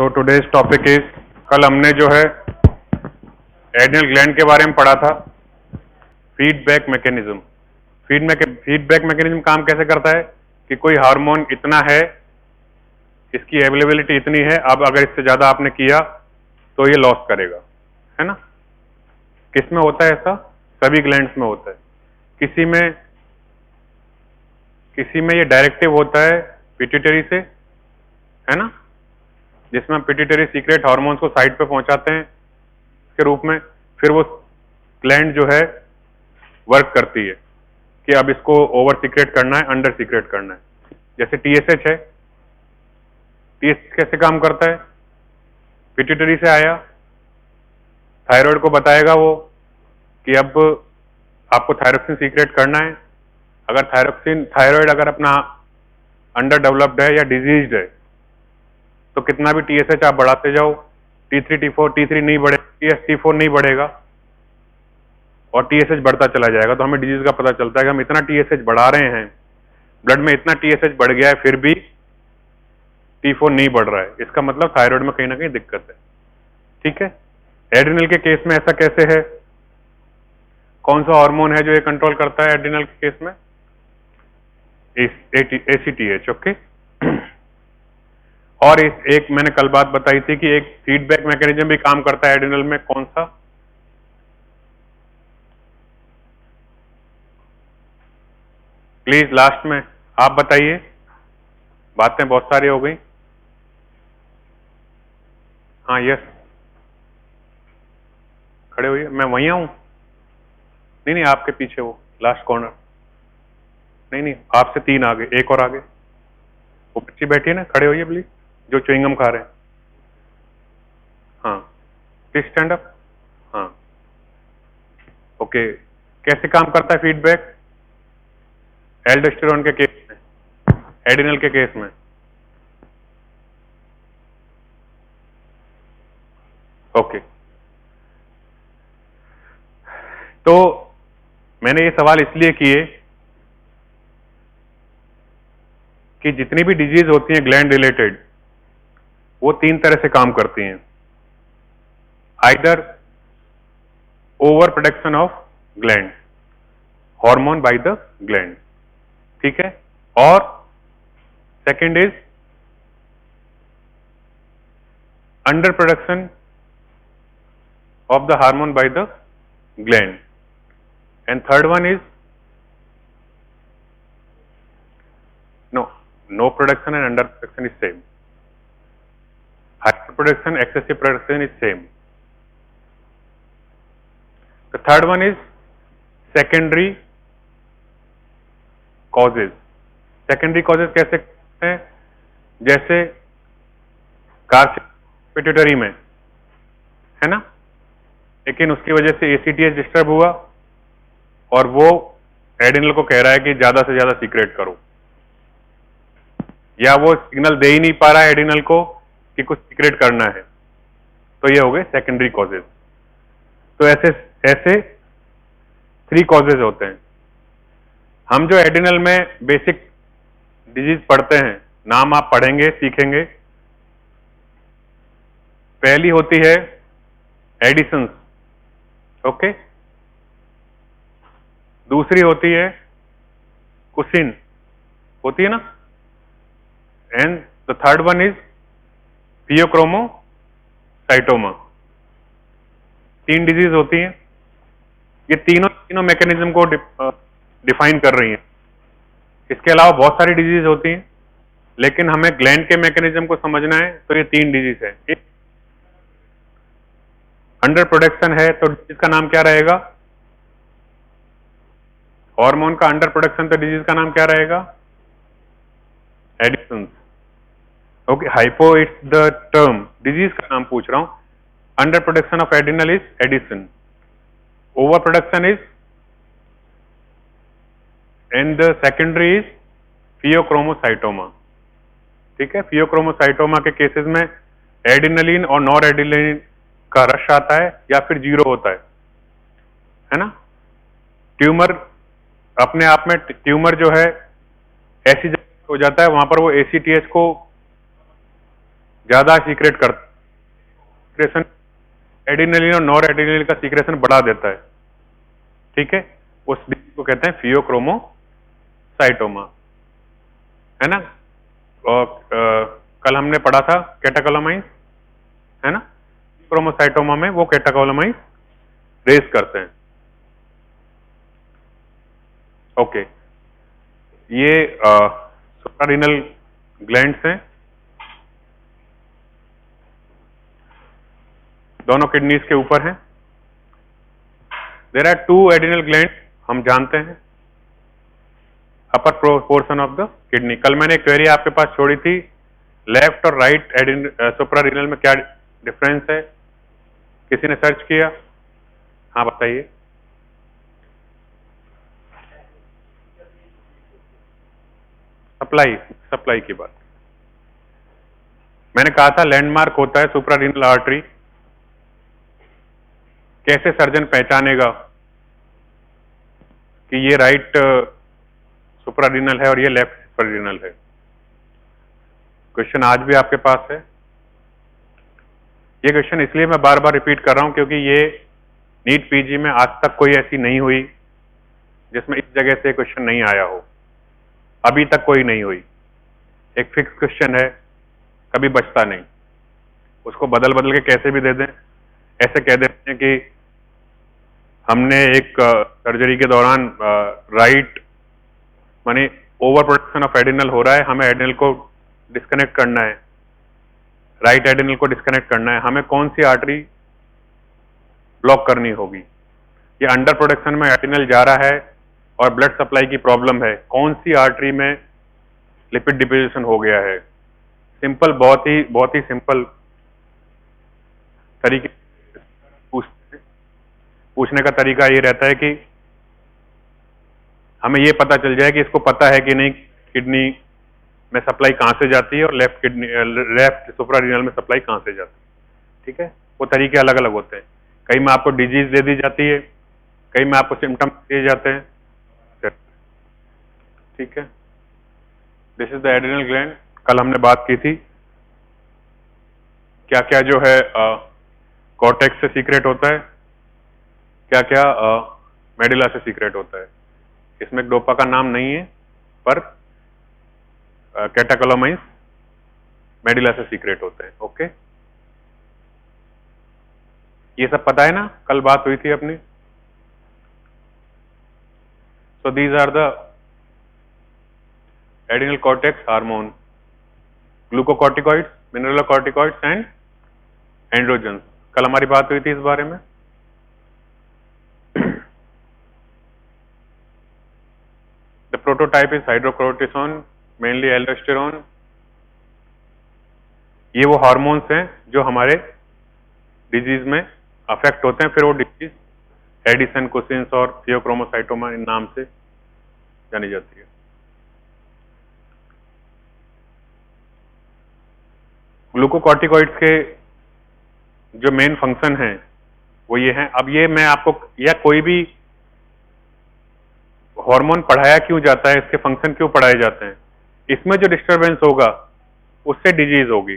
So today's topic is, कल हमने जो है एड्रिनल ग्लैंड के बारे में पढ़ा था, फीडबैक मैकेनिज्म। फीडबैक मैकेनिज्म काम कैसे करता है कि कोई हार्मोन इतना है, इसकी अवेलेबिलिटी इतनी है, अब अगर इससे ज्यादा आपने किया तो ये लॉस करेगा, है ना। किस में होता है ऐसा? सभी ग्लैंड्स में होता है। किसी में ये डायरेक्टिव होता है पिट्यूटरी से, है ना, जिसमें हम पिट्यूटरी सीक्रेट हार्मोन्स को साइड पे पहुंचाते हैं के रूप में, फिर वो ग्लैंड जो है वर्क करती है कि अब इसको ओवर सीक्रेट करना है, अंडर सीक्रेट करना है। जैसे टीएसएच है, टीएसएच कैसे काम करता है? पिट्यूटरी से आया, थायराइड को बताएगा वो कि अब आपको थायरोक्सिन सीक्रेट करना है। अगर थायराइड अगर अपना अंडर डेवलप्ड है या डिजीज्ड है तो कितना भी टीएसएच आप बढ़ाते जाओ, T3 T4 T3 नहीं बढ़ेगा, T4 नहीं बढ़ेगा और टीएसएच बढ़ता चला जाएगा। तो हमें डिजीज का पता चलता है कि हम इतना टीएसएच बढ़ा रहे हैं, ब्लड में इतना टीएसएच बढ़ गया है, फिर भी T4 नहीं बढ़ रहा है, इसका मतलब थायराइड में कहीं ना कहीं दिक्कत है। ठीक है। एड्रिनल के केस में ऐसा कैसे है? कौन सा हार्मोन है जो ये कंट्रोल करता है एड्रिनल के केस में? ACTH। ओके। और एक मैंने कल बात बताई थी कि एक फीडबैक मैकेनिज्म भी काम करता है एड्रिनल में। कौन सा? प्लीज लास्ट में आप बताइए, बातें बहुत सारी हो गई। हाँ, यस, खड़े होइए, मैं वहीं हूं। नहीं नहीं, आपके पीछे वो लास्ट कॉर्नर। नहीं नहीं, आपसे 3 आगे, एक और आगे। वो बच्ची बैठी है ना, खड़े होइए प्लीज, जो च्युइंगम खा रहे हैं। हाँ, प्लीज स्टैंड अप। हाँ, ओके। कैसे काम करता है फीडबैक एल्डोस्टेरोन के केस में, एड्रिनल के केस में? ओके। तो मैंने ये सवाल इसलिए किए कि जितनी भी डिजीज होती हैं ग्लैंड रिलेटेड, वो 3 तरह से काम करती हैं। Either over production of gland, hormone by the gland, ठीक है, और second is under production of the hormone by the gland, and third one is no production and under production is same. Hyper production, excessive production is same. The third one is secondary causes. Secondary causes कैसे हैं? जैसे pituitary में, है ना, लेकिन उसकी वजह से ACTH डिस्टर्ब हुआ और वो एड्रिनल को कह रहा है कि ज्यादा से ज्यादा सीक्रेट करो, या वो सिग्नल दे ही नहीं पा रहा है एड्रिनल को कि कुछ सीक्रेट करना है, तो ये हो गए सेकेंडरी कॉजेज। तो ऐसे 3 कॉजेज होते हैं। हम जो एड्रिनल में बेसिक डिजीज पढ़ते हैं, नाम आप पढ़ेंगे, सीखेंगे। पहली होती है एडिसन्स, ओके। दूसरी होती है कुसिन, होती है ना, and the third one is pheochromocytoma. 3 disease होती हैं। ये तीनों मैकेनिज्म को डिफाइन कर रही हैं। इसके अलावा बहुत सारी डिजीज होती हैं, लेकिन हमें ग्लैंड के मैकेनिज्म को समझना है, तो ये 3 डिजीज है। अंडर प्रोडक्शन है तो डिजीज का नाम क्या रहेगा? हार्मोन का अंडर प्रोडक्शन, तो डिजीज का नाम क्या रहेगा? Addison's. Okay, hypo it's the term, disease का नाम पूछ रहा हूं। Under production of adrenal is Addison, over production is, and the secondary is pheochromocytoma. ठीक है, फियोक्रोमोसाइटोमा के केसेस में एड्रिनलिन और नॉर एड्रिनलिन का रश आता है या फिर 0 होता है ना। ट्यूमर अपने आप में, ट्यूमर जो है ऐसी जगह हो जाता है, वहां पर वो ACTH को ज्यादा सीक्रेट कर सीक्रेशन एडिनलिन और नॉर एडिनलिन का सीक्रेशन बढ़ा देता है, ठीक है। उस डिजीज को कहते हैं फियोक्रोमोसाइटोमा, है ना। और कल हमने पढ़ा था कैटाकोलामाइंस, है ना। क्रोमोसाइटोमा में वो कैटाकोलामाइंस रेज करते हैं। ओके, ये सुप्रारीनल ग्लैंड्स हैं, दोनों किडनीज के ऊपर हैं। देयर आर 2 एडिनल ग्लैंड, हम जानते हैं, upper portion of the kidney. कल मैंने क्वेरी आपके पास छोड़ी थी, लेफ्ट और राइट सुप्रारीनल में क्या डिफरेंस है, किसी ने सर्च किया? हाँ बताइए। सप्लाई की बात मैंने कहा था, लैंडमार्क होता है सुप्रारीनल आर्टरी। कैसे सर्जन पहचानेगा कि ये राइट सुप्रारीनल है और ये लेफ्ट सुप्रारीनल है? क्वेश्चन आज भी आपके पास है। ये क्वेश्चन इसलिए मैं बार बार रिपीट कर रहा हूं क्योंकि ये नीट पीजी में आज तक कोई ऐसी नहीं हुई जिसमें इस जगह से क्वेश्चन नहीं आया हो, अभी तक कोई नहीं हुई। एक फिक्स क्वेश्चन है, कभी बचता नहीं। उसको बदल बदल के कैसे भी दे दें, ऐसे कह देते हैं कि हमने एक सर्जरी के दौरान राइट माने ओवर प्रोडक्शन ऑफ एडिनल हो रहा है, हमें एडिनल को डिस्कनेक्ट करना है, राइट एडिनल को डिस्कनेक्ट करना है, हमें कौन सी आर्टरी ब्लॉक करनी होगी? ये अंडर प्रोडक्शन में एडिनल जा रहा है और ब्लड सप्लाई की प्रॉब्लम है, कौन सी आर्टरी में लिपिड डिपोजिशन हो गया है? सिंपल, बहुत ही सिंपल तरीके पूछने का तरीका ये रहता है कि हमें ये पता चल जाए कि इसको पता है कि नहीं किडनी में सप्लाई कहां से जाती है और लेफ्ट सुप्रारीनल में सप्लाई कहां से जाती है, ठीक है। वो तरीके अलग अलग होते हैं। कई में आपको डिजीज दे दी जाती है, कई में आपको सिम्टम दिए जाते हैं, ठीक है। This is the adrenal gland. कल हमने बात की थी क्या क्या जो है कॉर्टेक्स से सीक्रेट होता है, क्या क्या मेडुला से सीक्रेट होता है। इसमें डोपा का नाम नहीं है, पर कैटाकोलामाइंस मेडुला से सीक्रेट होते हैं। ओके, ये सब पता है ना, कल बात हुई थी अपनी। So these are the adrenal cortex hormone, glucocorticoids, mineralocorticoids and androgens. कल हमारी बात हुई थी इस बारे में। The prototype is hydrocortisone, mainly aldosterone। ये वो हार्मोन्स हैं जो हमारे डिजीज में अफेक्ट होते हैं, फिर वो डिजीज एडिसन, कुसिन्स और फियोक्रोमोसाइटोमा इन नाम से जानी जाती है। ग्लूकोकॉर्टिकॉइड्स के जो मेन फंक्शन हैं वो ये हैं। अब ये मैं आपको, या कोई भी हार्मोन पढ़ाया क्यों जाता है, इसके फंक्शन क्यों पढ़ाए जाते हैं, इसमें जो डिस्टरबेंस होगा उससे डिजीज होगी।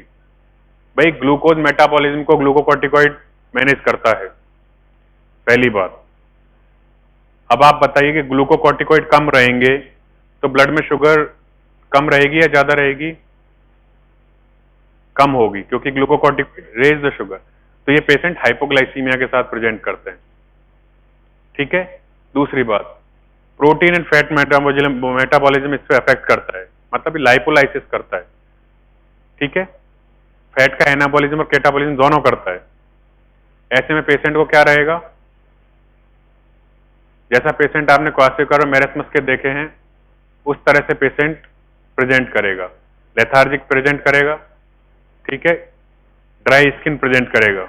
भाई ग्लूकोज मेटाबॉलिज्म को ग्लूकोकॉर्टिकॉइड मैनेज करता है, पहली बात। अब आप बताइए कि ग्लूकोकॉर्टिकॉइड कम रहेंगे तो ब्लड में शुगर कम रहेगी या ज्यादा रहेगी? कम होगी, क्योंकि ग्लूकोकॉर्टिकॉइड रेज द शुगर। तो ये पेशेंट हाइपोग्लाइसीमिया के साथ प्रेजेंट करते हैं, ठीक है। दूसरी बात, प्रोटीन एंड फैट मेटाबॉलिज्म इस पे अफेक्ट करता है, मतलब लाइपोलाइसिस करता है, ठीक है। फैट का एनाबॉलिज्म और कैटाबॉलिज्म दोनों करता है। ऐसे में पेशेंट को क्या रहेगा? जैसा पेशेंट आपने क्वासिकर और मेरेस्मस के देखे हैं उस तरह से पेशेंट प्रेजेंट करेगा। लेथार्जिक प्रेजेंट करेगा, ठीक है, ड्राई स्किन प्रेजेंट करेगा,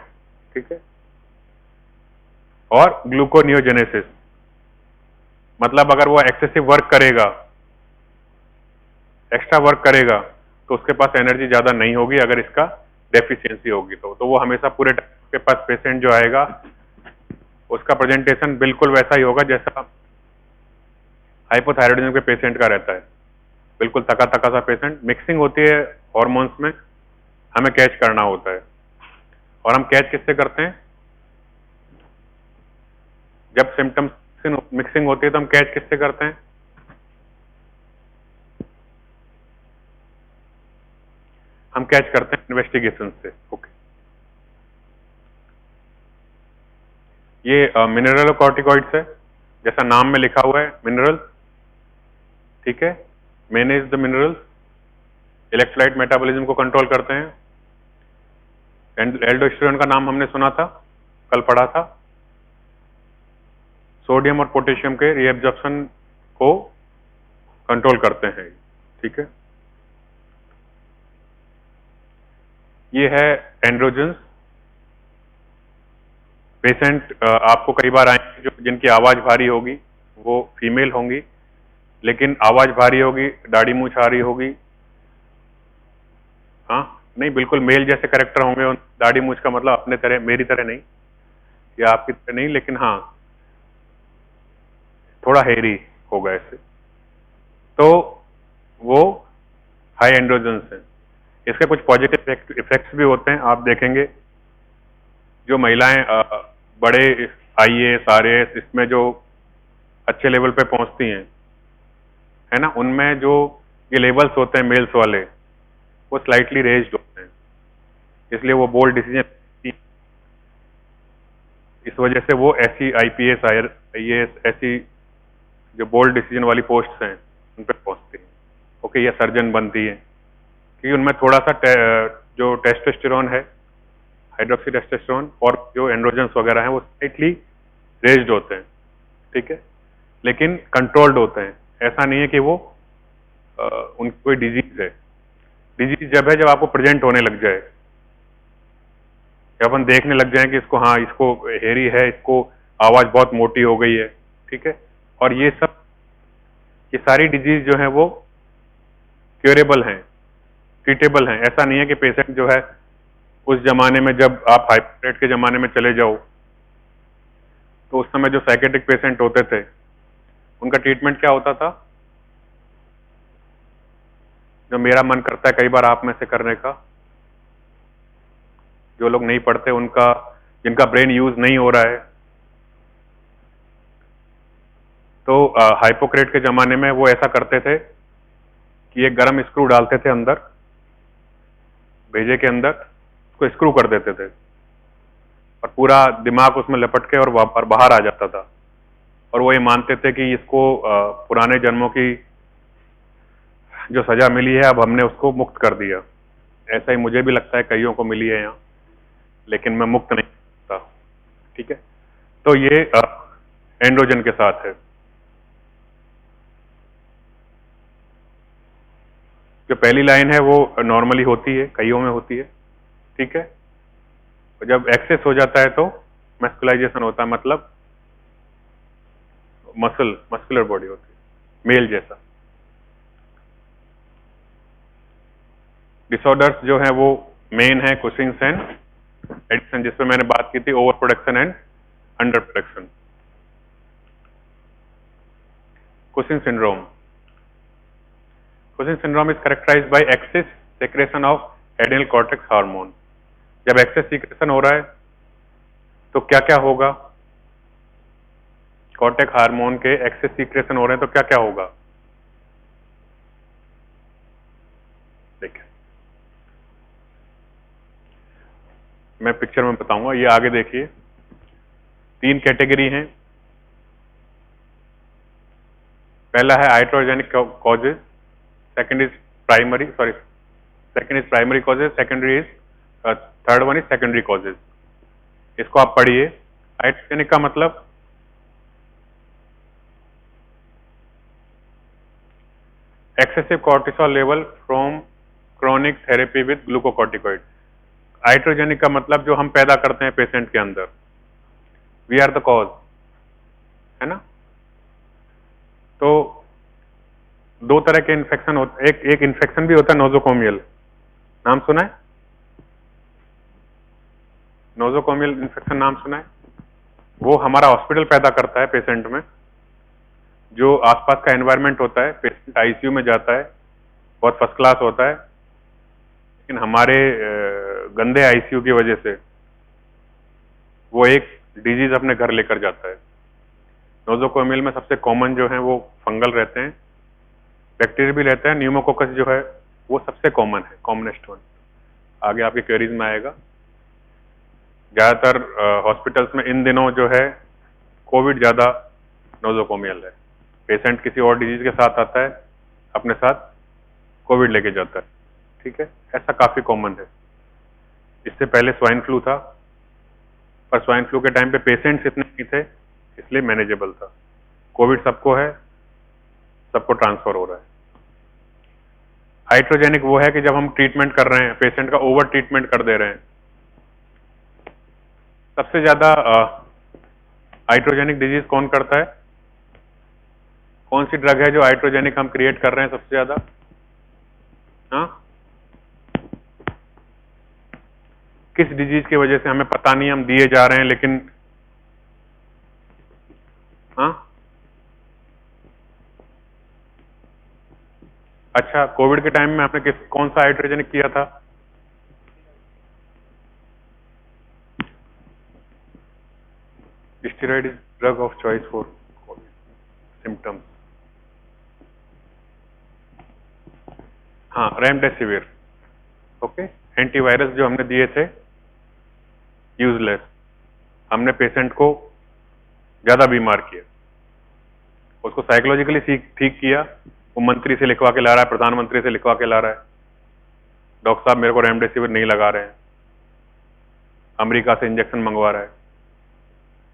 ठीक है। और ग्लूकोनियोजेनेसिस, मतलब अगर वो एक्सेसिव वर्क करेगा, एक्स्ट्रा वर्क करेगा, तो उसके पास एनर्जी ज्यादा नहीं होगी। अगर इसका डेफिशिएंसी होगी तो वो हमेशा पूरे के पास पेशेंट जो आएगा उसका प्रेजेंटेशन बिल्कुल वैसा ही होगा जैसा हाइपोथायराइडिज्म के पेशेंट का रहता है। बिल्कुल थका थका सा पेशेंट, मिक्सिंग होती है हार्मोन्स में, हमें कैच करना होता है। और हम कैच किससे करते हैं? जब सिम्टम्स मिक्सिंग होती है तो हम कैच किससे करते हैं? हम कैच करते हैं इन्वेस्टिगेशन से। ओके, ये मिनरल कॉर्टिकॉइड्स है, जैसा नाम में लिखा हुआ है मिनरल, ठीक है। Manage the minerals, electrolyte metabolism को कंट्रोल करते हैं। एल्डोस्टेरोन का नाम हमने सुना था, कल पढ़ा था। सोडियम और पोटेशियम के रीएब्जॉर्प्शन को कंट्रोल करते हैं, ठीक है। ये है एंड्रोजन्स। पेशेंट आपको कई बार आएंगे जो जिनकी आवाज भारी होगी, वो फीमेल होंगी, लेकिन आवाज भारी होगी, दाढ़ी मूछ आ रही होगी। हाँ, नहीं, बिल्कुल मेल जैसे करेक्टर होंगे। और दाढ़ी मूछ का मतलब अपने तरह, मेरी तरह नहीं या आपकी तरह नहीं, लेकिन हाँ थोड़ा हेरी होगा ऐसे, तो वो हाई एंड्रोजन्स है। इसके कुछ पॉजिटिव इफेक्ट्स भी होते हैं, आप देखेंगे। जो महिलाएं बड़े आईएएस आरएएस इसमें जो अच्छे लेवल पे पहुंचती हैं, है ना, उनमें जो ये लेवल्स होते हैं मेल्स वाले, वो स्लाइटली रेज्ड होते हैं, इसलिए वो बोल्ड डिसीजन, इस वजह से वो ऐसी आईपीएस आईएएस ऐसी जो बोल्ड डिसीजन वाली पोस्ट्स हैं उन पर पहुंचती हैं। ओके, ये सर्जन बनती है क्योंकि उनमें थोड़ा सा जो टेस्टोस्टेरोन है, हाइड्रोक्सी टेस्टोस्टेरोन, और जो एंड्रोजन्स वगैरह हैं वो स्लाइटली रेज्ड होते हैं, ठीक है, लेकिन कंट्रोल्ड होते हैं। ऐसा नहीं है कि वो उनकी कोई डिजीज है। डिजीज जब है जब आपको प्रेजेंट होने लग जाए, जब अपन देखने लग जाए कि इसको, हाँ इसको हेरी है, इसको आवाज बहुत मोटी हो गई है, ठीक है। और ये सारी डिजीज जो है वो क्योरेबल हैं, ट्रीटेबल हैं। ऐसा नहीं है कि पेशेंट जो है, उस जमाने में जब आप हाइपोक्रेट के जमाने में चले जाओ तो उस समय जो साइकेट्रिक पेशेंट होते थे उनका ट्रीटमेंट क्या होता था, जो मेरा मन करता है कई बार आप में से करने का, जो लोग नहीं पढ़ते उनका, जिनका ब्रेन यूज नहीं हो रहा है, तो हाइपोक्रेट के जमाने में वो ऐसा करते थे कि एक गर्म स्क्रू डालते थे अंदर, भेजे के अंदर, उसको स्क्रू कर देते थे और पूरा दिमाग उसमें लपट के और बाहर आ जाता था। और वो ये मानते थे कि इसको पुराने जन्मों की जो सजा मिली है अब हमने उसको मुक्त कर दिया। ऐसा ही मुझे भी लगता है, कईयों को मिली है यहाँ, लेकिन मैं मुक्त नहीं होता, ठीक है। तो ये एंड्रोजन के साथ है। जो पहली लाइन है वो नॉर्मली होती है, कईयों में होती है, ठीक है। जब एक्सेस हो जाता है तो मस्कुलाइजेशन होता है, मतलब मस्कुलर बॉडी होती है मेल जैसा। डिसऑर्डर्स जो है वो मेन है कुशिंग्स एंड एडिक्शन, जिसपे मैंने बात की थी, over production and under production. Cushing syndrome, Cushing syndrome is characterised by excess secretion of adrenal cortex hormone. जब एक्सेस सीक्रेशन हो रहा है तो क्या क्या होगा, कॉर्टेक्स हार्मोन के एक्सेस सीक्रेशन हो रहे हैं तो क्या क्या होगा, देखिए मैं पिक्चर में बताऊंगा, ये आगे देखिए। 3 कैटेगरी हैं। पहला है iatrogenic causes, second is primary causes, secondary is, third one is secondary causes. इसको आप पढ़िए। आइट्रोजेनिक का मतलब excessive cortisol level from chronic therapy with glucocorticoid. Iatrogenic का मतलब जो हम पैदा करते हैं पेशेंट के अंदर, वी आर द कॉज, है ना। तो 2 तरह के इन्फेक्शन होते, एक इन्फेक्शन भी होता है नोजोकोमियल, नाम सुना है? नोजोकोमियल इन्फेक्शन नाम सुना है? वो हमारा हॉस्पिटल पैदा करता है पेशेंट में। जो आसपास का एनवायरनमेंट होता है, पेशेंट आईसीयू में जाता है, बहुत फर्स्ट क्लास होता है, लेकिन हमारे गंदे आईसीयू की वजह से वो एक डिजीज अपने घर लेकर जाता है। नोजोकोमियल में सबसे कॉमन जो है वो फंगल रहते हैं, बैक्टीरिया भी रहता है, न्यूमोकोकस जो है वो सबसे कॉमन है, कॉमनेस्ट वन। आगे आपके क्वेरीज में आएगा। ज्यादातर हॉस्पिटल्स में इन दिनों जो है कोविड ज्यादा नोजोकोमियल है। पेशेंट किसी और डिजीज के साथ आता है, अपने साथ कोविड लेके जाता है, ठीक है, ऐसा काफी कॉमन है। इससे पहले स्वाइन फ्लू था, पर स्वाइन फ्लू के टाइम पे पेशेंट्स इतने नहीं थे, इसलिए मैनेजेबल था। कोविड सबको है, सबको ट्रांसफर हो रहा है। हाइड्रोजेनिक वो है कि जब हम ट्रीटमेंट कर रहे हैं, पेशेंट का ओवर ट्रीटमेंट कर दे रहे हैं। सबसे ज्यादा हाइड्रोजेनिक डिजीज कौन करता है? कौन सी ड्रग है जो हाइड्रोजेनिक हम क्रिएट कर रहे हैं सबसे ज्यादा? हाँ, किस डिजीज की वजह से हमें पता नहीं, हम दिए जा रहे हैं लेकिन, हाँ, अच्छा, कोविड के टाइम में आपने कौन सा हाइड्रोजेनिक किया था? Steroid is drug of choice for Covid symptoms. हाँ, रेमडेसिविर, ओके। एंटीवायरस जो हमने दिए थे यूजलेस, हमने पेशेंट को ज्यादा बीमार किया, उसको साइकोलॉजिकली ठीक किया। वो मंत्री से लिखवा के ला रहा है, प्रधानमंत्री से लिखवा के ला रहा है, डॉक्टर साहब मेरे को रेमडेसिविर नहीं लगा रहे हैं, अमेरिका से इंजेक्शन मंगवा रहा है,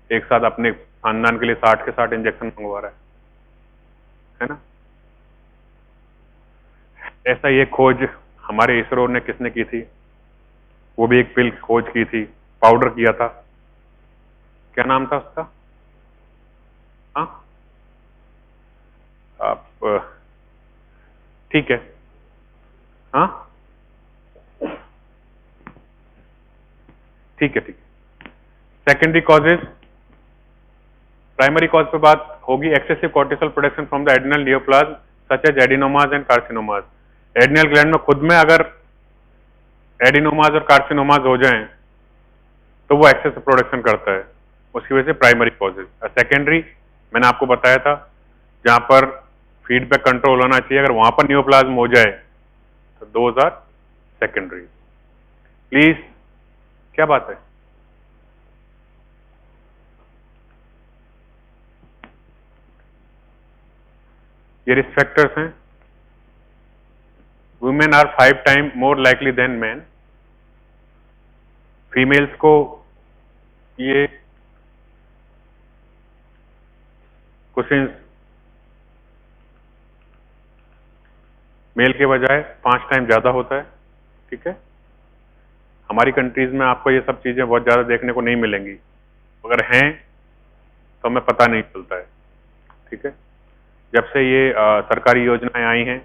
एक साथ अपने खानदान के लिए 60 के 60 इंजेक्शन मंगवा रहा है ना। ऐसा ये खोज हमारे इसरो ने किसने की थी? वो भी एक पिल खोज की थी, पाउडर किया था, क्या नाम था उसका? हाँ, आप ठीक है, हाँ, ठीक है, ठीक है। सेकेंडरी कॉजेज, प्राइमरी कॉज पे बात होगी। Excessive cortisol production from the adrenal neoplasm such as adenomas and carcinomas. Adrenal gland में खुद में अगर एडिनोमाज और कार्सिनोमाज हो जाएं तो वो एक्सेसिव प्रोडक्शन करता है, उसकी वजह से प्राइमरी कॉजेज। सेकेंडरी मैंने आपको बताया था, जहां पर फीडबैक कंट्रोल होना चाहिए, अगर वहां पर नियोप्लाज्म हो जाए तो दोज आर सेकेंडरी। प्लीज, क्या बात है? ये रिस्क फैक्टर्स हैं। Women are 5 time more likely than man. Females को ये कुशन्स मेल के बजाय 5 टाइम ज्यादा होता है, ठीक है। हमारी कंट्रीज में आपको ये सब चीजें बहुत ज्यादा देखने को नहीं मिलेंगी, अगर हैं तो हमें पता नहीं चलता है, ठीक है। जब से ये सरकारी योजनाएं आई हैं,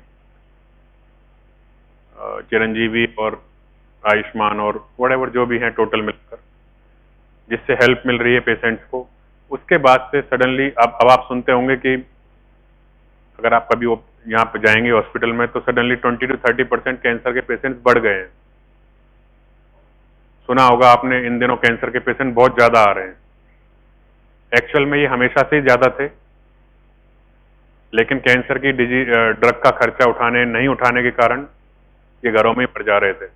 चिरंजीवी और आयुष्मान और व्हाटएवर जो भी हैं टोटल मिलकर, जिससे हेल्प मिल रही है पेशेंट्स को, उसके बाद से सडनली अब आप सुनते होंगे कि अगर आप कभी यहाँ पे जाएंगे हॉस्पिटल में तो सडनली 20 to 30% कैंसर के पेशेंट्स बढ़ गए हैं। सुना होगा आपने, इन दिनों कैंसर के पेशेंट बहुत ज्यादा आ रहे हैं। एक्चुअल में ये हमेशा से ही ज्यादा थे, लेकिन कैंसर की ड्रग का खर्चा नहीं उठाने के कारण ये घरों में ही पड़ जा रहे थे।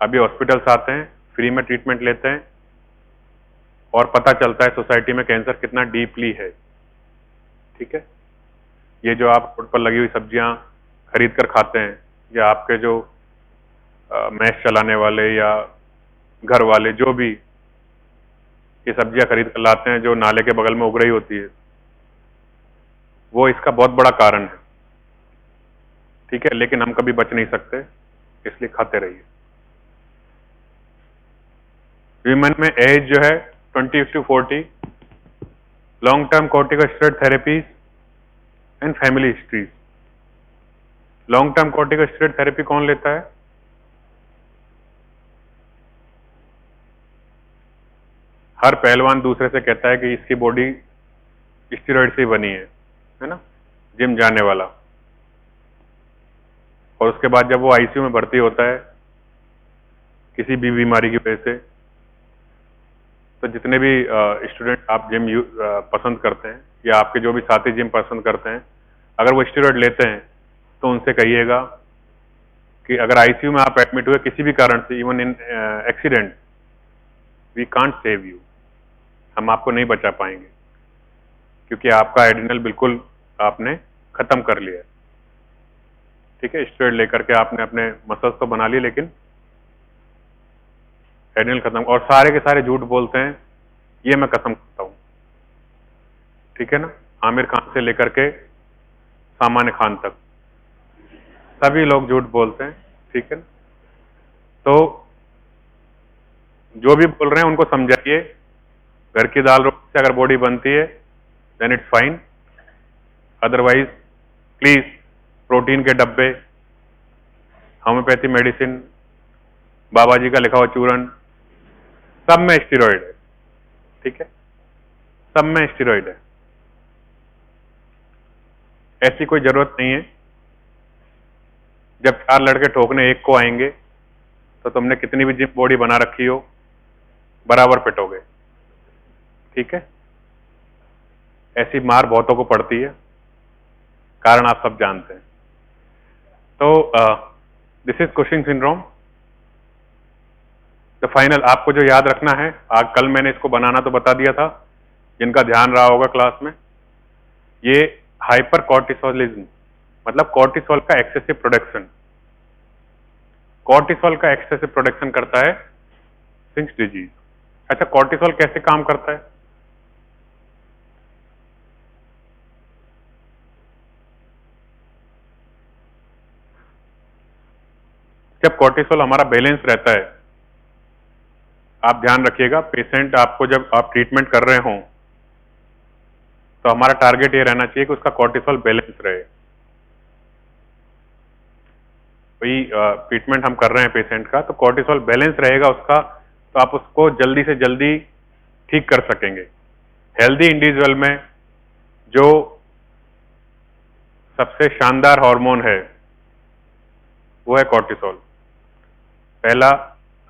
अभी हॉस्पिटल्स आते हैं, फ्री में ट्रीटमेंट लेते हैं और पता चलता है सोसाइटी में कैंसर कितना डीपली है, ठीक है। ये जो आप रोड पर लगी हुई सब्जियां खरीद कर खाते हैं, या आपके जो मैस चलाने वाले या घर वाले जो भी ये सब्जियां खरीद कर लाते हैं जो नाले के बगल में उग रही होती है, वो इसका बहुत बड़ा कारण है, ठीक है। लेकिन हम कभी बच नहीं सकते, इसलिए खाते रहिए। विमेन में एज जो है 20 to 40, long term corticosteroid therapies and family histories. Long term corticosteroid therapy कौन लेता है? हर पहलवान दूसरे से कहता है कि इसकी बॉडी स्टेरॉइड से ही बनी है ना, जिम जाने वाला। और उसके बाद जब वो आईसीयू में भर्ती होता है किसी भी बीमारी की वजह से। तो जितने भी स्टूडेंट आप जिम पसंद करते हैं या आपके जो भी साथी जिम पसंद करते हैं, अगर वो स्टेरॉइड लेते हैं तो उनसे कहिएगा कि अगर आईसीयू में आप एडमिट हुए किसी भी कारण से, even in accident, we can't save you, हम आपको नहीं बचा पाएंगे, क्योंकि आपका एड्रिनल बिल्कुल आपने खत्म कर लिया है। ठीक है, स्टेरॉइड लेकर के आपने अपने मसल्स तो बना लिए, लेकिन एड्रिनल खत्म। और सारे के सारे झूठ बोलते हैं, ये मैं कसम करता हूं। ठीक है ना, आमिर खान से लेकर के सामान्य खान तक सभी लोग झूठ बोलते हैं। ठीक है ना, तो जो भी बोल रहे हैं उनको समझाइए, घर की दाल रोटी से अगर बॉडी बनती है then it's fine, otherwise please protein के डब्बे, होम्योपैथी मेडिसिन, बाबा जी का लिखा हुआ चूरन, सब में स्टेरॉइड है। ठीक है, सब में स्टेरॉइड है। ऐसी कोई जरूरत नहीं है। जब 4 लड़के ठोकने एक को आएंगे तो तुमने कितनी भी जिम बॉडी बना रखी हो, बराबर पिटोगे। ठीक है, ऐसी मार बहुतों को पड़ती है, कारण आप सब जानते हैं। तो दिस इज कुशिंग सिंड्रोम। तो फाइनल आपको जो याद रखना है, आज कल मैंने इसको बनाना तो बता दिया था, जिनका ध्यान रहा होगा क्लास में, ये हाइपर कॉर्टिसोलिज्म, मतलब कॉर्टिसोल का एक्सेसिव प्रोडक्शन। कॉर्टिसोल का एक्सेसिव प्रोडक्शन करता है सिंक्स डिजीज। अच्छा, कॉर्टिसोल कैसे काम करता है? जब कॉर्टिसोल हमारा बैलेंस रहता है, आप ध्यान रखिएगा, पेशेंट आपको जब आप ट्रीटमेंट कर रहे हों तो हमारा टारगेट ये रहना चाहिए कि उसका कॉर्टिसोल बैलेंस रहे। वही ट्रीटमेंट हम कर रहे हैं पेशेंट का, तो कॉर्टिसोल बैलेंस रहेगा उसका, तो आप उसको जल्दी से जल्दी ठीक कर सकेंगे। हेल्दी इंडिविजुअल में जो सबसे शानदार हार्मोन है वो है कॉर्टिसोल। पहला,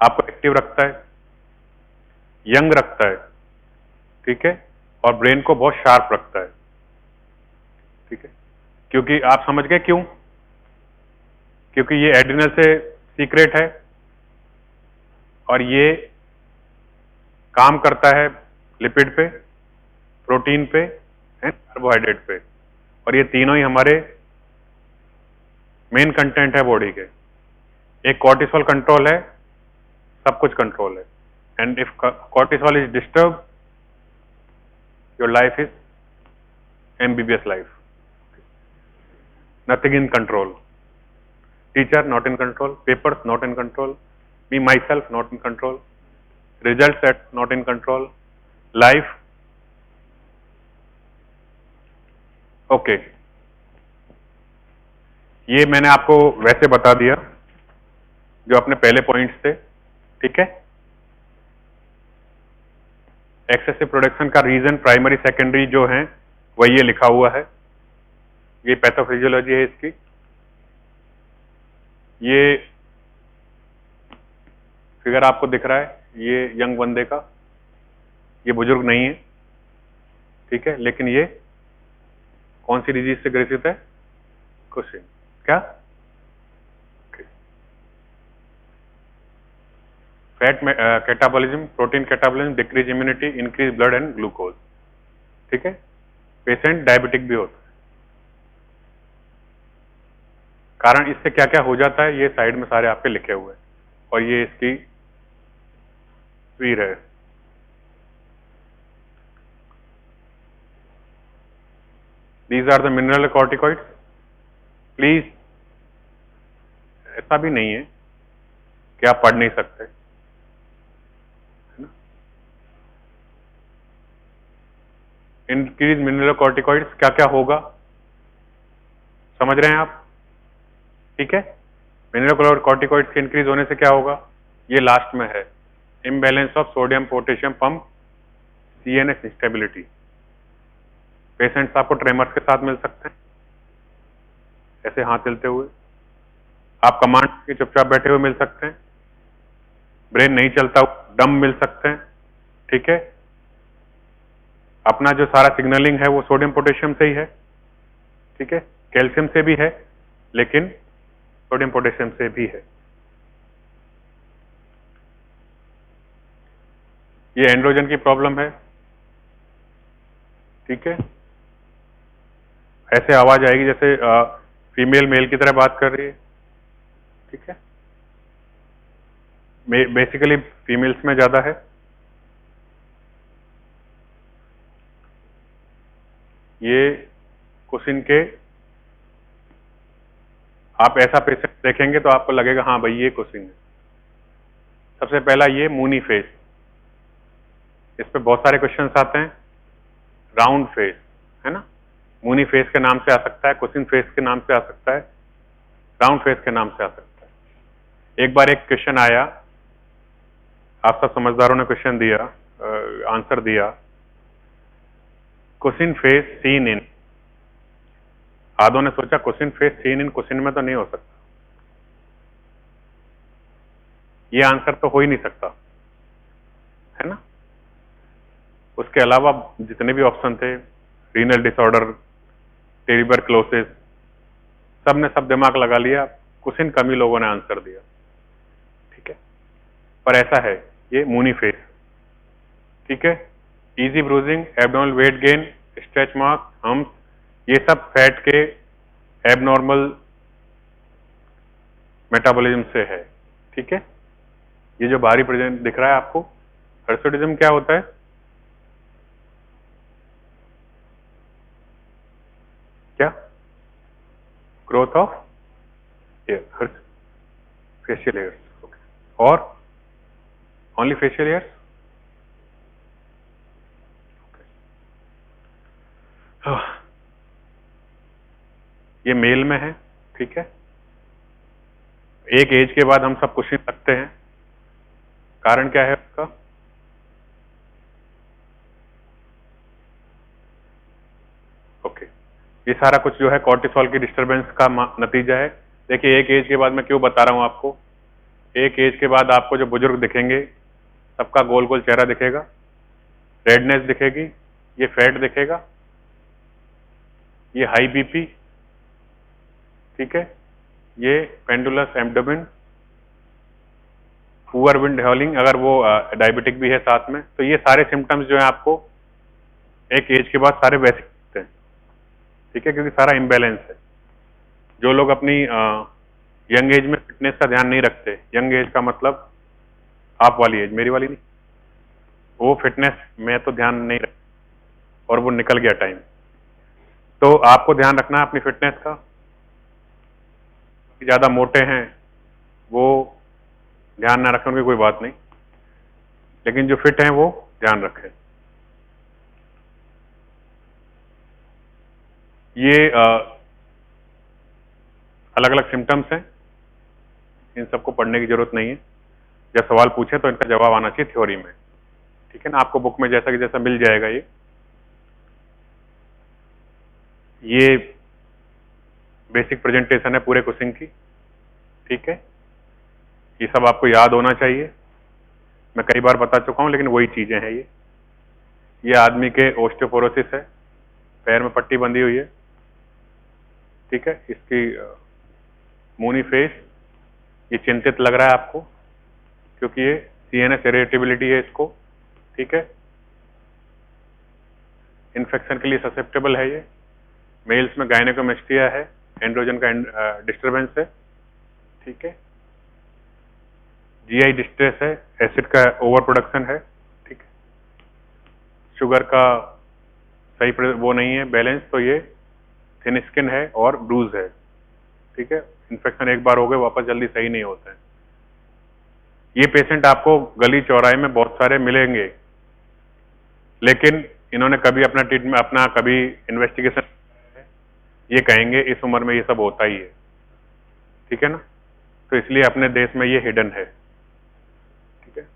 आपको एक्टिव रखता है, यंग रखता है, ठीक है, और ब्रेन को बहुत शार्प रखता है। ठीक है, क्योंकि आप समझ गए क्यों? क्योंकि ये एड्रिनल से सीक्रेट है और ये काम करता है लिपिड पे, प्रोटीन पे एंड कार्बोहाइड्रेट पे, और ये तीनों ही हमारे मेन कंटेंट है बॉडी के। एक कॉर्टिसोल कंट्रोल है, सब कुछ कंट्रोल है, and if cortisol is disturb, your life is MBBS life. Nothing in control. Teacher not in control. Papers not in control. Me myself not in control. Results set not in control. Life. Okay. ये मैंने आपको वैसे बता दिया जो अपने पहले points थे। ठीक है, एक्सेसिव प्रोडक्शन का रीजन प्राइमरी सेकेंडरी जो है वह ये लिखा हुआ है, ये पैथोफिजियोलॉजी है इसकी। ये फिगर आपको दिख रहा है, ये यंग बंदे का, ये बुजुर्ग नहीं है। ठीक है, लेकिन ये कौन सी डिजीज से ग्रसित है? कुशिंग। क्या? Fat catabolism, protein catabolism, decrease immunity, increase blood and glucose. ठीक है, पेशेंट डायबिटिक भी होता है। कारण इससे क्या क्या हो जाता है ये साइड में सारे आपके लिखे हुए हैं, और ये इसकी तस्वीर है। These are the mineral corticoids. Please, ऐसा भी नहीं है कि आप पढ़ नहीं सकते, इंक्रीज मिनरल कॉर्टिकॉइड्स क्या क्या होगा समझ रहे हैं आप? ठीक है, मिनरल कॉर्टिकॉइड्स के इंक्रीज होने से क्या होगा? ये लास्ट में है, imbalance of sodium potassium pump, CNS instability. Patients आपको ट्रेमर्स के साथ मिल सकते हैं, ऐसे हाथ हिलते हुए। आप कमांड के चुपचाप बैठे हुए मिल सकते हैं। ब्रेन नहीं चलता, डम मिल सकते हैं, ठीक है। अपना जो सारा सिग्नलिंग है वो सोडियम पोटेशियम से ही है, ठीक है। कैल्शियम से भी है, लेकिन सोडियम पोटेशियम से भी है। ये एंड्रोजन की प्रॉब्लम है, ठीक है। ऐसे आवाज आएगी जैसे फीमेल मेल की तरह बात कर रही है, ठीक है। बेसिकली फीमेल्स में ज्यादा है। ये कुशिन के, आप ऐसा पेशेंट देखेंगे तो आपको लगेगा हाँ भाई ये कुशिन है। सबसे पहला ये मूनी फेस, इस पे बहुत सारे क्वेश्चंस आते हैं। राउंड फेस है ना, मूनी फेस के नाम से आ सकता है, कुशिन फेस के नाम से आ सकता है, राउंड फेस के नाम से आ सकता है। एक बार एक क्वेश्चन आया, आप सब समझदारों ने क्वेश्चन दिया, आंसर दिया, कुशिन फेस सीन इन। आधों ने सोचा कुशिन फेस सीन इन कुशिन में तो नहीं हो सकता, ये आंसर तो हो ही नहीं सकता, है ना। उसके अलावा जितने भी ऑप्शन थे, रीनल डिसऑर्डर, ट्यूबरक्लोसिस, सब ने सब दिमाग लगा लिया, कुशिन कम ही लोगों ने आंसर दिया, ठीक है। पर ऐसा है, ये मूनी फेस, ठीक है। Easy bruising, abnormal weight gain, stretch mark, hums, ये सब फैट के एबनॉर्मल मेटाबॉलिज्म से है, ठीक है। ये जो बाहरी प्रेजेंट दिख रहा है आपको, हिर्सुटिज्म क्या होता है? क्या? ग्रोथ ऑफ फेशियल हेयर्स, और ओनली फेशियल हेयर्स। ये मेल में है, ठीक है। एक एज के बाद हम सब कुशिन रखते हैं, कारण क्या है उसका? ओके, ये सारा कुछ जो है कॉर्टिसोल की डिस्टरबेंस का नतीजा है। देखिए एक एज के बाद मैं क्यों बता रहा हूं आपको, एक एज के बाद आपको जो बुजुर्ग दिखेंगे सबका गोल गोल चेहरा दिखेगा, रेडनेस दिखेगी, ये फैट दिखेगा, ये हाई बीपी, ठीक है, ये पेंडुलस एब्डोमेन, पुअर विंड हॉलिंग, अगर वो डायबिटिक भी है साथ में, तो ये सारे सिम्टम्स जो है आपको एक एज के बाद सारे वैसे दिखते हैं, ठीक है, क्योंकि सारा इम्बैलेंस है। जो लोग अपनी यंग एज में फिटनेस का ध्यान नहीं रखते, यंग एज का मतलब आप वाली एज, मेरी वाली नहीं, वो फिटनेस में तो ध्यान नहीं रखते और वो निकल गया टाइम। तो आपको ध्यान रखना है अपनी फिटनेस का। ज्यादा मोटे हैं वो ध्यान ना रखें, उनकी कोई बात नहीं, लेकिन जो फिट हैं वो ध्यान रखें। ये अलग अलग सिम्टम्स हैं, इन सबको पढ़ने की जरूरत नहीं है। जब सवाल पूछे तो इनका जवाब आना चाहिए थ्योरी में, ठीक है ना। आपको बुक में जैसा कि जैसा मिल जाएगा। ये बेसिक प्रेजेंटेशन है पूरे कुशिन की, ठीक है। ये सब आपको याद होना चाहिए, मैं कई बार बता चुका हूं, लेकिन वही चीजें हैं। ये आदमी के ओस्टियोपोरोसिस है, पैर में पट्टी बंधी हुई है, ठीक है। इसकी मूनी फेस, ये चिंतित लग रहा है आपको क्योंकि ये सीएनएस इरिटेबिलिटी है इसको, ठीक है। इन्फेक्शन के लिए ससेप्टेबल है ये। मेल्स में गायनेकोमेस्टिया है, एंड्रोजन का डिस्टर्बेंस है, ठीक है। जीआई डिस्ट्रेस है, एसिड का ओवर प्रोडक्शन है, ठीक है। शुगर का सही वो नहीं है बैलेंस, तो ये थिन स्किन है और ब्रूज है, ठीक है। इन्फेक्शन एक बार हो गए वापस जल्दी सही नहीं होते हैं। ये पेशेंट आपको गली चौराहे में बहुत सारे मिलेंगे, लेकिन इन्होंने कभी अपना ट्रीटमेंट, अपना कभी इन्वेस्टिगेशन, ये कहेंगे इस उम्र में ये सब होता ही है, ठीक है ना। तो इसलिए अपने देश में ये हिडन है, ठीक है।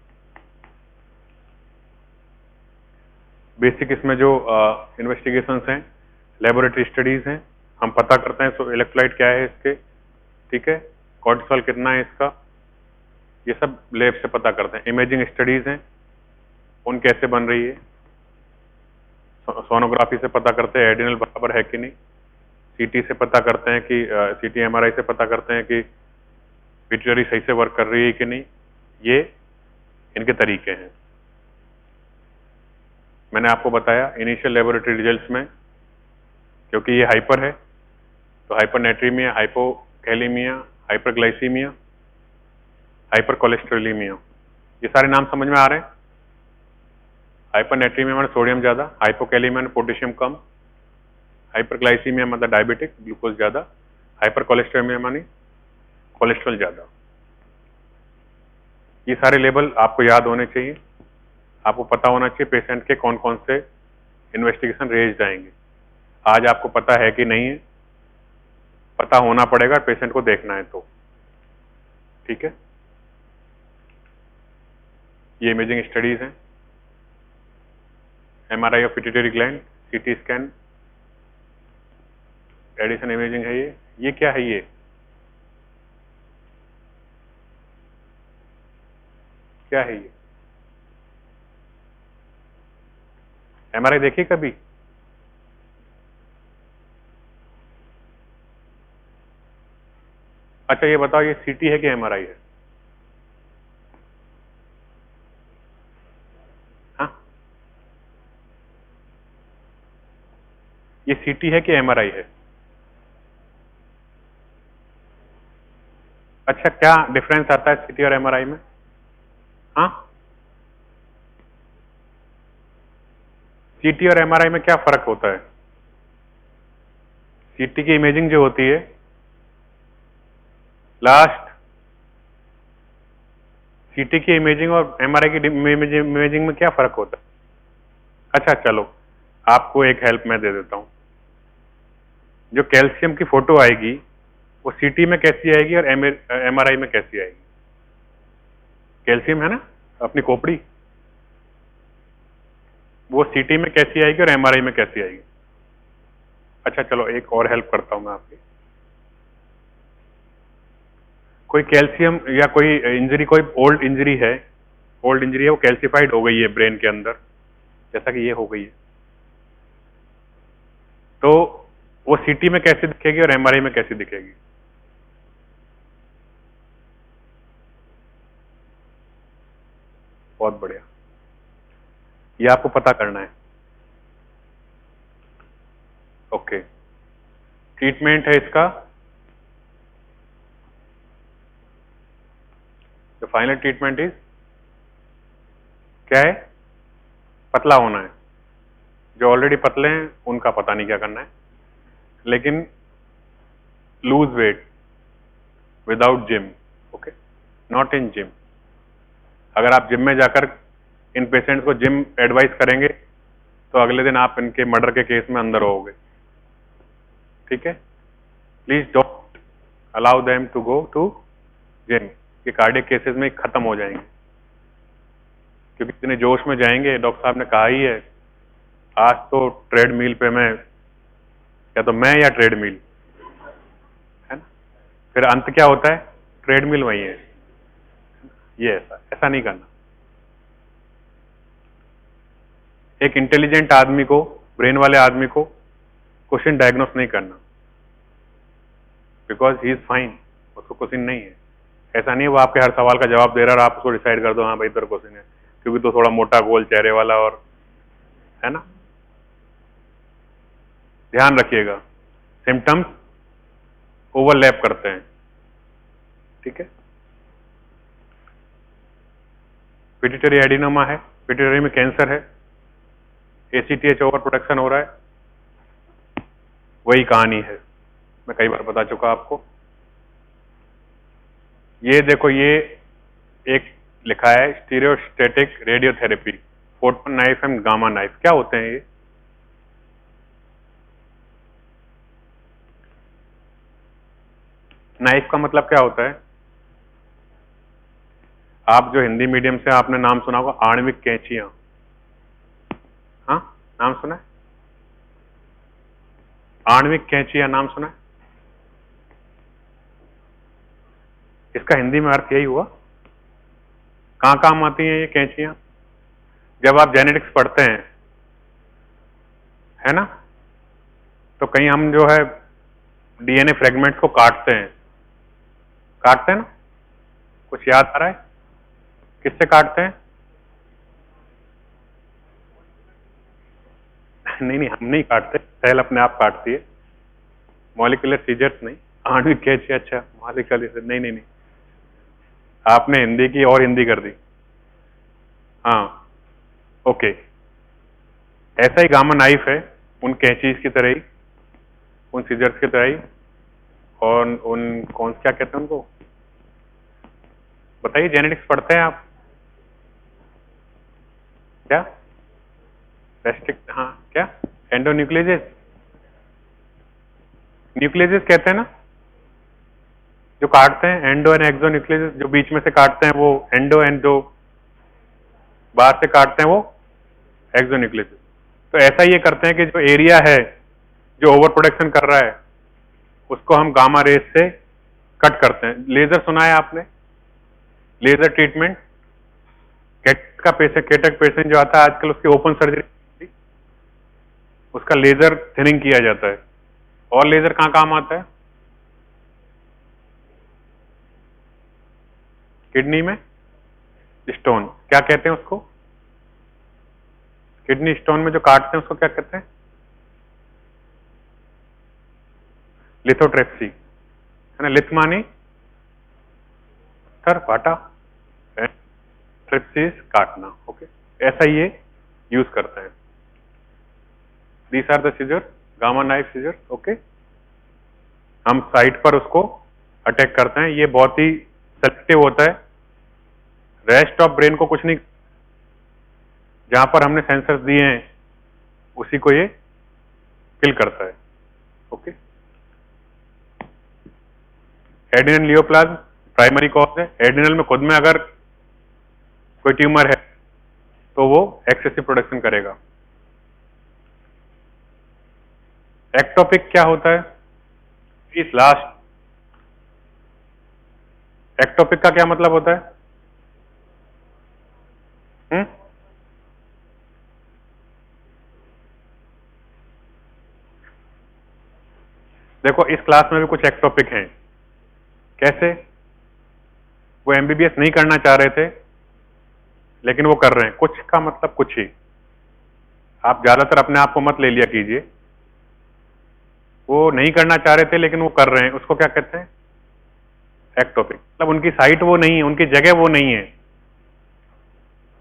बेसिक इसमें जो इन्वेस्टिगेशंस हैं, लेबोरेटरी स्टडीज हैं, हम पता करते हैं इलेक्ट्रोलाइट क्या है इसके, ठीक है, कॉर्टिसोल कितना है इसका, ये सब लैब से पता करते हैं। इमेजिंग स्टडीज हैं, उन कैसे बन रही है, सोनोग्राफी से पता करते हैं एडिनल बराबर है कि नहीं, सीटी से पता करते हैं कि सीटी एमआरआई से पता करते हैं कि पिट्यूटरी सही से वर्क कर रही है कि नहीं। ये इनके तरीके हैं। मैंने आपको बताया इनिशियल लेबोरेटरी रिजल्ट्स में, क्योंकि ये हाइपर है तो हाइपरनेट्रीमिया, हाइपोकैलीमिया, हाइपरग्लाइसीमिया, हाइपर कोलेस्ट्रोलीमिया, ये सारे नाम समझ में आ रहे हैं। हाइपरनेट्रीमिया में सोडियम ज्यादा, हाइपोकैलीमिया में पोटेशियम कम, हाइपरग्लाइसीमिया मतलब डायबिटिक ग्लूकोज ज्यादा, हाइपर कोलेस्ट्रोलिमिया मानी कोलेस्ट्रॉल ज्यादा। ये सारे लेबल आपको याद होने चाहिए। आपको पता होना चाहिए पेशेंट के कौन कौन से इन्वेस्टिगेशन रेज जाएंगे। आज आपको पता है कि नहीं है, पता होना पड़ेगा, पेशेंट को देखना है तो। ठीक है, ये इमेजिंग स्टडीज हैं। MRI of pituitary gland, CT scan, addition imaging है। ये क्या है? ये क्या है? ये एमआरआई देखिए कभी? अच्छा ये बताओ, ये सीटी है कि एमआरआई है? हाँ, ये सीटी है कि एमआरआई है? अच्छा, क्या डिफरेंस आता है सीटी और एमआरआई में? हाँ, सीटी और एमआरआई में क्या फर्क होता है? सीटी की इमेजिंग जो होती है लास्ट, सीटी की इमेजिंग और एमआरआई की इमेजिंग में क्या फर्क होता है? अच्छा चलो, आपको एक हेल्प मैं दे देता हूं। जो कैल्शियम की फोटो आएगी वो सीटी में कैसी आएगी और एमआरआई में कैसी आएगी? कैल्शियम है ना अपनी खोपड़ी, वो सीटी में कैसी आएगी और एमआरआई में कैसी आएगी? अच्छा चलो, एक और हेल्प करता हूं मैं आपकी। कोई कैल्शियम या कोई इंजरी, कोई ओल्ड इंजरी है, ओल्ड इंजरी है, वो कैल्सिफाइड हो गई है ब्रेन के अंदर, जैसा कि ये हो गई है, तो वो सीटी में कैसे दिखेगी और एमआरआई में कैसे दिखेगी? बहुत बढ़िया, ये आपको पता करना है। ओके, ट्रीटमेंट है इसका, द फाइनल ट्रीटमेंट इज क्या है? पतला होना है। जो ऑलरेडी पतले हैं उनका पता नहीं क्या करना है, लेकिन lose weight without gym. Okay, not in gym. अगर आप जिम में जाकर इन पेशेंट्स को जिम एडवाइस करेंगे तो अगले दिन आप इनके मर्डर के केस में अंदर होगे। ठीक है, please don't allow them to go to gym. ये कार्डियक केसेस में खत्म हो जाएंगे, क्योंकि इतने जोश में जाएंगे। डॉक्टर साहब ने कहा ही है, आज तो ट्रेडमिल पे मैं, या तो मैं या ट्रेडमिल, है ना? फिर अंत क्या होता है? ट्रेडमिल वही है। ये ऐसा नहीं करना। एक इंटेलिजेंट आदमी को, ब्रेन वाले आदमी को क्वेश्चन डायग्नोस नहीं करना, बिकॉज ही इज फाइन, उसको क्वेश्चन नहीं है। ऐसा नहीं है वो आपके हर सवाल का जवाब दे रहा है और आप उसको डिसाइड कर दो हाँ भाई इधर क्वेश्चन है, क्योंकि तो थोड़ा मोटा गोल चेहरे वाला और, है ना? ध्यान रखिएगा, सिम्टम्स ओवरलैप करते हैं। ठीक है, पिट्यूटरी एडिनोमा है, पिट्यूटरी में कैंसर है, एसीटीएच ओवर प्रोडक्शन हो रहा है, वही कहानी है, मैं कई बार बता चुका आपको। ये देखो, ये एक लिखा है stereotactic radiotherapy, photon knife and gamma knife. क्या होते हैं ये? नाइफ का मतलब क्या होता है? आप जो हिंदी मीडियम से आपने नाम सुना होगा आणविक कैंचियां, हाँ नाम सुना है? आणविक कैंचियां नाम सुना है? इसका हिंदी में अर्थ यही हुआ कहाँ काम आती हैं ये कैंचियां? जब आप जेनेटिक्स पढ़ते हैं, है ना, तो कहीं हम जो है डीएनए फ्रेगमेंट्स को काटते हैं ना, कुछ याद आ रहा है? किससे काटते हैं? नहीं नहीं, हम नहीं काटते, सेल अपने आप काटती है, मॉलिक्यूलर सीजर्स नहीं, आणविक कैंची। अच्छा, मॉलिक्यूलर, नहीं नहीं नहीं, आपने हिंदी की और हिंदी कर दी। हाँ, ओके, ऐसा ही गामा नाइफ है, उन कैंचीज की तरह ही, उन सीजर्स की तरह ही, और उन कौन क्या कहते हैं उनको, बताइए, जेनेटिक्स पढ़ते हैं आप क्या? रेस्ट्रिक्ट, हाँ, क्या एंडोन्यूक्लियस, न्यूक्लियस कहते हैं ना, जो काटते हैं, एंडो एंड एक्सो न्यूक्लियस, जो बीच में से काटते हैं वो एंडो, एंड जो बाहर से काटते हैं वो एक्सो न्यूक्लियस। तो ऐसा ये करते हैं कि जो एरिया है जो ओवर प्रोडक्शन कर रहा है उसको हम गामा रेस से कट करते हैं। लेजर सुना है आपने? लेजर ट्रीटमेंट, केटक पेशेंट जो आता है आजकल, उसकी ओपन सर्जरी, उसका लेजर थिनिंग किया जाता है। और लेजर कहां काम आता है? किडनी में स्टोन, क्या कहते हैं उसको? किडनी स्टोन में जो काटते हैं उसको क्या कहते हैं? लिथोट्रेप्सी, है ना, लिथ मानी सर फाटा, ट्रिप्सिस काटना। ओके, ऐसा ये यूज करते हैं। These are the scissor, gamma knife scissor. Okay, हम साइट पर उसको अटैक करते हैं। ये बहुत ही सेलेक्टिव होता है, रेस्ट ऑफ ब्रेन को कुछ नहीं, जहां पर हमने सेंसर्स दिए हैं उसी को ये किल करता है। Okay, adrenal neuroplasm primary cause है। एडिनल में खुद में अगर कोई ट्यूमर है तो वो एक्सेसिव प्रोडक्शन करेगा। एक्टोपिक क्या होता है? इस लास्ट, एक्टोपिक का क्या मतलब होता है? देखो, इस क्लास में भी कुछ एक्टोपिक हैं। कैसे? वो एमबीबीएस नहीं करना चाह रहे थे लेकिन वो कर रहे हैं। कुछ का मतलब कुछ ही, आप ज्यादातर अपने आप को मत ले लिया कीजिए। वो नहीं करना चाह रहे थे लेकिन वो कर रहे हैं, उसको क्या कहते हैं? एक्टोपिक। मतलब उनकी साइट वो नहीं है, उनकी जगह वो नहीं है,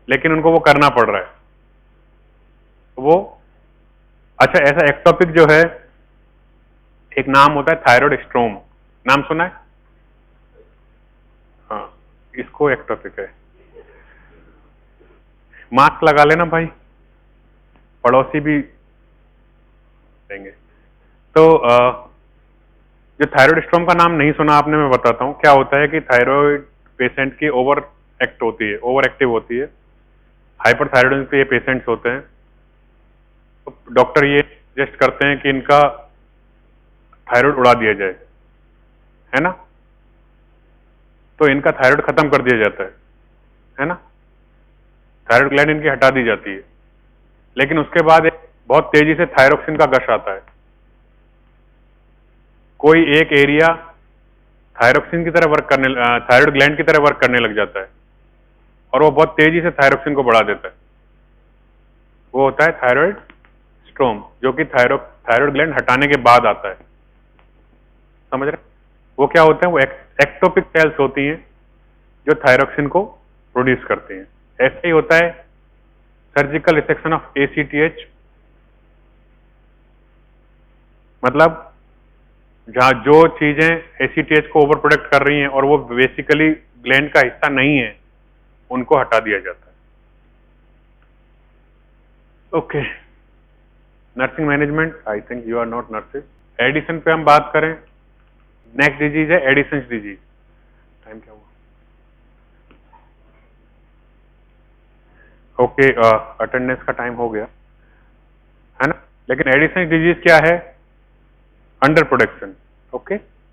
लेकिन उनको वो करना पड़ रहा है वो। अच्छा, ऐसा एक्टोपिक जो है, एक नाम होता है थायराइड स्ट्रोम, नाम सुना है? हाँ, इसको एक्टोपिक है। मास्क लगा लेना भाई, पड़ोसी भी देंगे। तो जो थायराइड स्ट्रोम का नाम नहीं सुना आपने, मैं बताता हूं क्या होता है कि थायराइड पेशेंट की ओवर एक्ट होती है, ओवर एक्टिव होती है, हाइपरथायराइडिज्म पे ये पेशेंट्स होते हैं। तो डॉक्टर ये सजेस्ट करते हैं कि इनका थायराइड उड़ा दिया जाए, है ना, तो इनका थायराइड खत्म कर दिया जाता है ना, थायराइड ग्लैंड इनकी हटा दी जाती है। लेकिन उसके बाद एक बहुत तेजी से थायरोक्सिन का गश आता है। कोई एक एरिया थायरोक्सिन की तरह वर्क करने, थायराइड ग्लैंड की तरह वर्क करने लग जाता है और वो बहुत तेजी से थायरोक्सिन को बढ़ा देता है। वो होता है थायराइड स्ट्रोम, जो कि थायराइड ग्लैंड हटाने के बाद आता है। समझ रहे? वो क्या होते हैं? वो एक्टोपिक सेल्स होती हैं जो थायरोक्सिन को प्रोड्यूस करती हैं। ऐसे ही होता है सर्जिकल रिसेक्शन ऑफ एसीटीएच, मतलब जहां जो चीजें एसीटीएच को ओवर प्रोडक्ट कर रही हैं और वो बेसिकली ग्लैंड का हिस्सा नहीं है, उनको हटा दिया जाता है। Okay, nursing management, I think you are not nurses. Addison पे हम बात करें, नेक्स्ट डिजीज है एडिसन्स डिजीज। टाइम क्या हुआ? ओके, अटेंडेंस का टाइम हो गया, है ना। लेकिन एडिसन्स डिजीज क्या है? Under production. ओके,